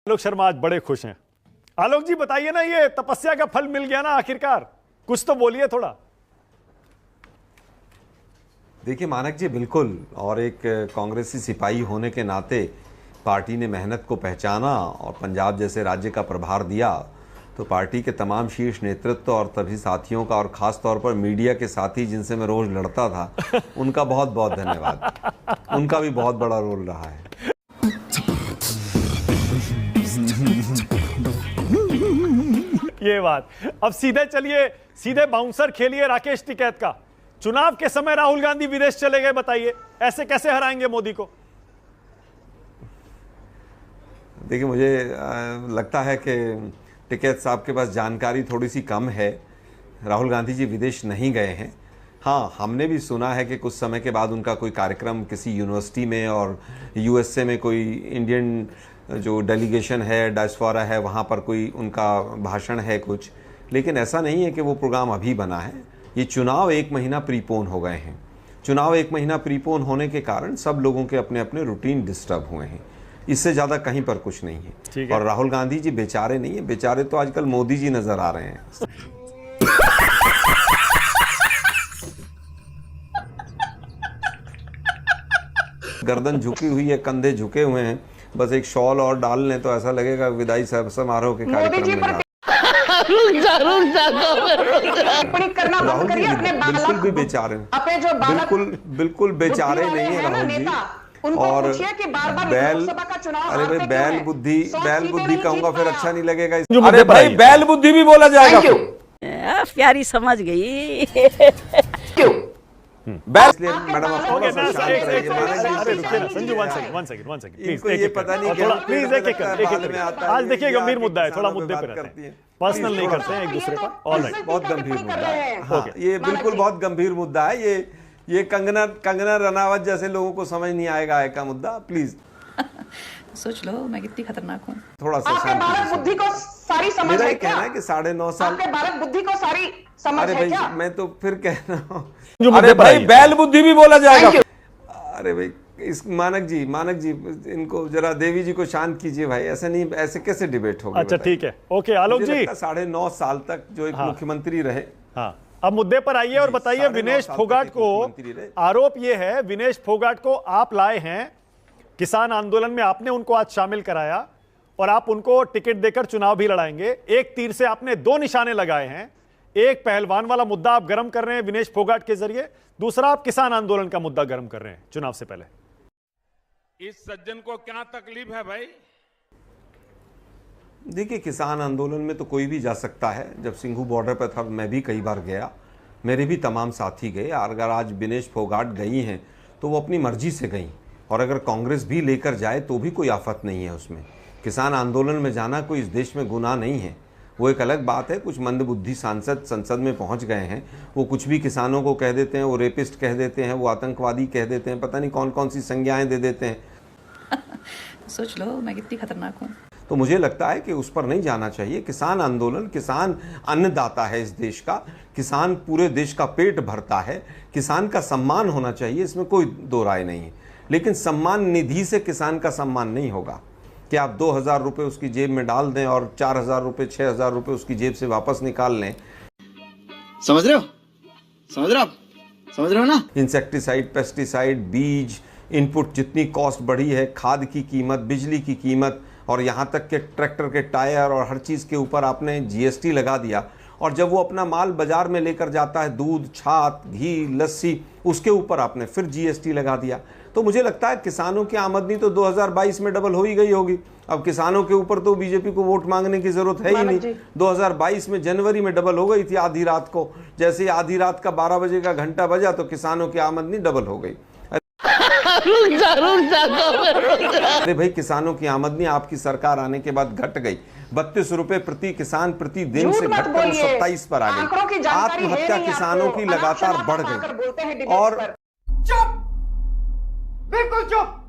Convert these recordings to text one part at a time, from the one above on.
आलोक शर्मा आज बड़े खुश हैं। आलोक जी बताइए ना, ये तपस्या का फल मिल गया ना आखिरकार, कुछ तो बोलिए थोड़ा। देखिए मानक जी, बिल्कुल, और एक कांग्रेसी सिपाही होने के नाते पार्टी ने मेहनत को पहचाना और पंजाब जैसे राज्य का प्रभार दिया, तो पार्टी के तमाम शीर्ष नेतृत्व और सभी साथियों का और खास तौर पर मीडिया के साथी जिनसे मैं रोज लड़ता था, उनका बहुत बहुत धन्यवाद। उनका भी बहुत बड़ा रोल रहा है। ये बात। अब सीधे बाउंसर खेलिए राकेश टिकैत का। चुनाव के समय राहुल गांधी विदेश चले गए, बताइए ऐसे कैसे हराएंगे मोदी को? देखिए मुझे लगता है कि टिकैत साहब के पास जानकारी थोड़ी सी कम है। राहुल गांधी जी विदेश नहीं गए हैं। हाँ, हमने भी सुना है कि कुछ समय के बाद उनका कोई कार्यक्रम किसी यूनिवर्सिटी में और यूएसए में कोई इंडियन जो डेलीगेशन है, डायस्पोरा है, वहाँ पर कोई उनका भाषण है कुछ, लेकिन ऐसा नहीं है कि वो प्रोग्राम अभी बना है। ये चुनाव 1 महीना प्रीपोन हो गए हैं। चुनाव 1 महीना प्रीपोन होने के कारण सब लोगों के अपने अपने रूटीन डिस्टर्ब हुए हैं। इससे ज़्यादा कहीं पर कुछ नहीं है। और राहुल गांधी जी बेचारे नहीं है, बेचारे तो आजकल मोदी जी नजर आ रहे हैं। गर्दन झुकी हुई है, कंधे झुके हुए हैं, बस एक शॉल और डाल लें तो ऐसा लगेगा विदाई समारोह के कार्यक्रम में राहुल जी बिल्कुल भी बेचारे, बिल्कुल बेचारे नहीं है राहुल जी। और बैल बुद्धि कहूंगा फिर अच्छा नहीं लगेगा। अरे भाई बैल बुद्धि भी बोला जाएगा। प्यारी समझ गई। मैडम संजू वन सेकंड इनको ये पता नहीं, प्लीज एक आज देखिए गंभीर मुद्दा है, थोड़ा मुद्दे पे रहते हैं, पर्सनल नहीं करते हैं एक दूसरे पर। ऑलराइट, बहुत गंभीर मुद्दा है। हाँ, ये बिल्कुल बहुत गंभीर मुद्दा है। ये कंगना रनावत जैसे लोगों को समझ नहीं आएगा है का मुद्दा। प्लीज सोच लो मैं कितनी खतरनाक हूँ। थोड़ा सा भारत बुद्धि को सारी समझ मेरा है ये कहना है कि 9.5 साल भारत बुद्धि को सारी समझ अरे है भाई क्या? मैं तो फिर कह रहा हूँ, अरे भाई बैल बुद्धि भी बोला जाएगा। अरे भाई इस मानक जी इनको जरा देवी जी को शांत कीजिए भाई। ऐसे नहीं, ऐसे कैसे डिबेट होगा? अच्छा ठीक है, ओके आलोक जी। 9.5 साल तक जो एक मुख्यमंत्री रहे। हाँ, अब मुद्दे पर आइए और बताइए। विनेश फोगाट को आरोप ये है, विनेश फोगाट को आप लाए हैं किसान आंदोलन में, आपने उनको आज शामिल कराया और आप उनको टिकट देकर चुनाव भी लड़ाएंगे। एक तीर से आपने 2 निशाने लगाए हैं। एक पहलवान वाला मुद्दा आप गर्म कर रहे हैं विनेश फोगाट के जरिए, दूसरा आप किसान आंदोलन का मुद्दा गर्म कर रहे हैं चुनाव से पहले। इस सज्जन को क्या तकलीफ है भाई? देखिए किसान आंदोलन में तो कोई भी जा सकता है। जब सिंघू बॉर्डर पर था मैं भी कई बार गया, मेरे भी तमाम साथी गए। और अगर आज विनेश फोगाट गई हैं तो वो अपनी मर्जी से गई, और अगर कांग्रेस भी लेकर जाए तो भी कोई आफत नहीं है उसमें। किसान आंदोलन में जाना कोई इस देश में गुनाह नहीं है। वो एक अलग बात है, कुछ मंदबुद्धि सांसद संसद में पहुंच गए हैं, वो कुछ भी किसानों को कह देते हैं, वो रेपिस्ट कह देते हैं, वो आतंकवादी कह देते हैं, पता नहीं कौन कौन सी संज्ञाएं दे देते हैं। सोच लो मैं कितनी खतरनाक हूँ। तो मुझे लगता है कि उस पर नहीं जाना चाहिए। किसान आंदोलन, किसान अन्नदाता है इस देश का, किसान पूरे देश का पेट भरता है, किसान का सम्मान होना चाहिए, इसमें कोई दो राय नहीं है। लेकिन सम्मान निधि से किसान का सम्मान नहीं होगा कि आप 2,000 रुपए उसकी जेब में डाल दें और 4,000 रुपए 6,000 रुपए उसकी जेब से वापस निकाल लें। समझ रहे हो ना? इंसेक्टिसाइड, पेस्टिसाइड, बीज, इनपुट, जितनी कॉस्ट बढ़ी है, खाद की कीमत, बिजली की कीमत, और यहाँ तक के ट्रैक्टर के टायर और हर चीज़ के ऊपर आपने जीएसटी लगा दिया। और जब वो अपना माल बाजार में लेकर जाता है, दूध, छाछ, घी, लस्सी, उसके ऊपर आपने फिर जीएसटी लगा दिया। तो मुझे लगता है किसानों की आमदनी तो 2022 में डबल हो ही गई होगी। अब किसानों के ऊपर तो बीजेपी को वोट मांगने की जरूरत है ही नहीं। 2022 में जनवरी में डबल हो गई थी आधी रात को। जैसे ही आधी रात का 12 बजे का घंटा बजा तो किसानों की आमदनी डबल हो गई। अरे भाई किसानों की आमदनी आपकी सरकार आने के बाद घट गई। 32 रुपए प्रति किसान प्रति दिन से घटकर 27 पर आ गई। आत्महत्या किसानों की लगातार बढ़ गई। और बिल्कुल चुप।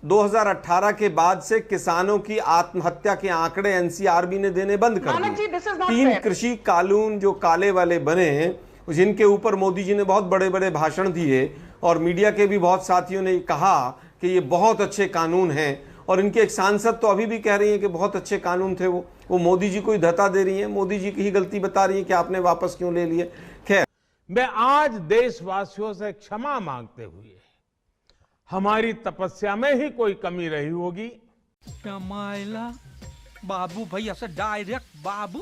2018 के बाद से किसानों की आत्महत्या के आंकड़े एनसीआरबी ने देने बंद कर दिए। 3 कृषि कानून जो काले वाले बने हैं, जिनके ऊपर मोदी जी ने बहुत बड़े बड़े भाषण दिए और मीडिया के भी बहुत साथियों ने कहा कि ये बहुत अच्छे कानून हैं और इनके एक सांसद तो अभी भी कह रही हैं कि बहुत अच्छे कानून थे वो मोदी जी को ही धता दे रही हैं, मोदी जी की ही गलती बता रही हैं कि आपने वापस क्यों ले लिए। खैर, मैं आज देशवासियों से क्षमा मांगते हुए, हमारी तपस्या में ही कोई कमी रही होगी। मायला बाबू भाई ऐसे डायरेक्ट बाबू,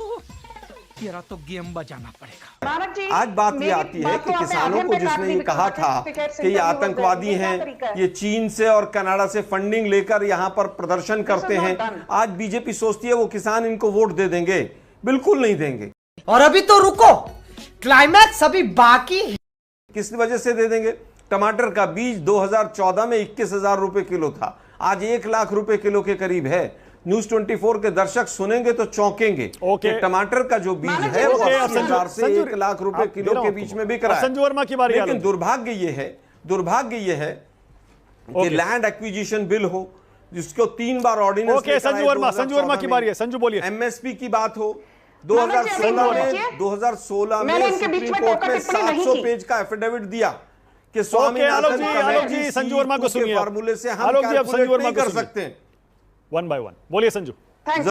तेरा तो गेम बजाना पड़ेगा। नानक जी, आज बात ये मेरी आती है बात कि तो आपने किसानों आधे को पे जिसने काट ये दी, कहा था टिकट से कि ये इंटरव्यू हो आतंकवादी जाए, ये क्या हैं, तरीका है? ये चीन से और कनाडा से फंडिंग लेकर यहाँ पर प्रदर्शन करते not हैं, done. आज बीजेपी सोचती है वो किसान इनको वोट दे देंगे। बिल्कुल नहीं देंगे। और अभी तो रुको, क्लाइमैक्स अभी बाकी है। किस वजह से दे देंगे? टमाटर का बीज 2014 में 21,000 रुपए किलो था, आज 1 लाख रुपए किलो के करीब है। न्यूज 24 के दर्शक सुनेंगे तो चौंकेंगे कि टमाटर का जो बीज है वो 80,000 से 1 लाख रुपए किलो के बीच में बिक रहा है। संजू वर्मा की बारी। लेकिन दुर्भाग्य ये है कि लैंड एक्विजिशन बिल हो जिसको 3 बार ऑर्डिनेंस ओके, संजू वर्मा की बारी है। संजू बोलिए। एमएसपी की बात हो 2016 में सुप्रीम कोर्ट में 700 पेज का एफिडेविट दिया कि स्वामीनाथन कमेटी संजू वर्मा को सुनिए। फार्मूले से हम आलोक जी, अब संजू वर्मा कैलकुलेट नहीं को कर सुनिए। सकते। 1 by 1 बोलिए संजू।